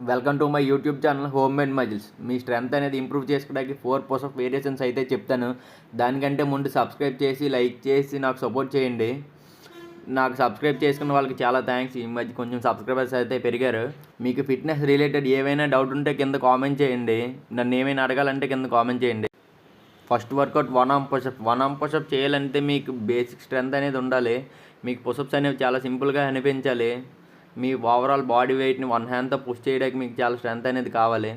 Welcome to my YouTube channel home made muscles. Me strength అనేది improve చేసుకోవడానికి 4 push up variations అయితే చెప్తాను. దానికంటే ముందు సబ్స్క్రైబ్ చేసి లైక్ చేసి నాకు సపోర్ట్ చేయండి. నాకు సబ్స్క్రైబ్ చేసుకున్న వాళ్ళకి చాలా థ్యాంక్స్. ఈ మధ్య కొంచెం సబ్స్క్రైబర్స్ అయితే పెరిగారు. మీకు ఫిట్నెస్ రిలేటెడ్ ఏవైనా డౌట్ ఉంటే కింద కామెంట్ చేయండి. నన్ను ఏమైనా అడగాలంటే కింద కామెంట్ చేయండి. First workout one arm pushup చేయాలంటే మీకు బేసిక్ స్ట్రెంత్ అనేది ఉండాలి. మీకు పుషప్స్ అనేవి చాలా సింపుల్గా అనిపించాలి. మీ ఓవరాల్ బాడీ వెయిట్ని 1 హ్యాండ్తో పుష్ చేయడానికి మీకు చాలా స్ట్రెంత్ అనేది కావాలి.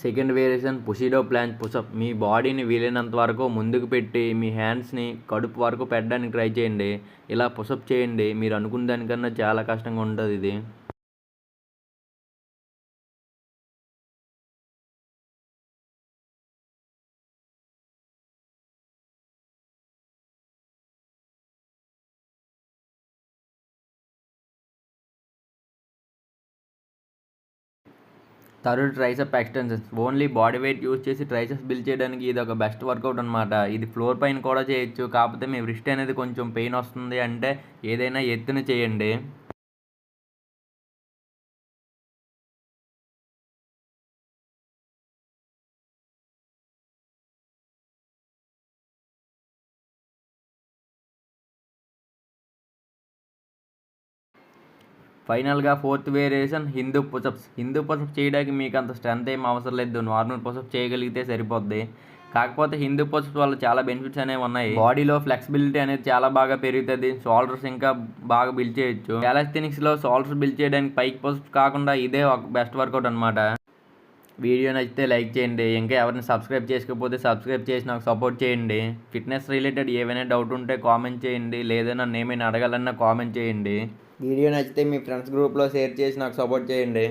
Second variation pseudo planche pushup. మీ బాడీని వీలైనంత వరకు ముందుకు పెట్టి మీ హ్యాండ్స్ని కడుపు వరకు పెట్టడానికి ట్రై చేయండి. ఇలా పుషప్ చేయండి. మీరు అనుకున్న దానికన్నా చాలా కష్టంగా ఉంటుంది ఇది. Third tricep extensions. Only body weight use చేసి ట్రైసెప్స్ బిల్డ్ చేయడానికి ఇది ఒక బెస్ట్ వర్కౌట్ అనమాట. ఇది ఫ్లోర్ పైన కూడా చేయొచ్చు. కాకపోతే మీ రిస్ట్ అనేది కొంచెం పెయిన్ వస్తుంది అంటే ఏదైనా ఎత్తున చేయండి. ఫైనల్గా fourth variation Hindu push-ups. Hindu push-ups చేయడానికి మీకు అంత స్ట్రెంత్ ఏం అవసరం లేదు. నార్మల్ పుషప్ చేయగలిగితే సరిపోద్ది. కాకపోతే హిందూ పుషప్స్ వల్ల చాలా బెనిఫిట్స్ అనేవి ఉన్నాయి. బాడీలో ఫ్లెక్సిబిలిటీ అనేది చాలా బాగా పెరుగుతుంది. షోల్డర్స్ ఇంకా బాగా బిల్డ్ చేయొచ్చు. క్యాలిస్థెనిక్స్లో షోల్డర్స్ బిల్డ్ చేయడానికి పైకి పుషప్స్ కాకుండా ఇదే ఒక బెస్ట్ వర్కౌట్ అనమాట. వీడియో నచ్చితే లైక్ చేయండి. ఇంకా ఎవరిని సబ్స్క్రైబ్ చేసుకోకపోతే సబ్స్క్రైబ్ చేసి నాకు సపోర్ట్ చేయండి. ఫిట్నెస్ రిలేటెడ్ ఏమైనా డౌట్ ఉంటే కామెంట్ చేయండి. లేదా నన్ను ఏమైనా అడగాలన్నా కామెంట్ చేయండి. వీడియో నచ్చితే మీ ఫ్రెండ్స్ గ్రూప్లో షేర్ చేసి నాకు సపోర్ట్ చేయండి.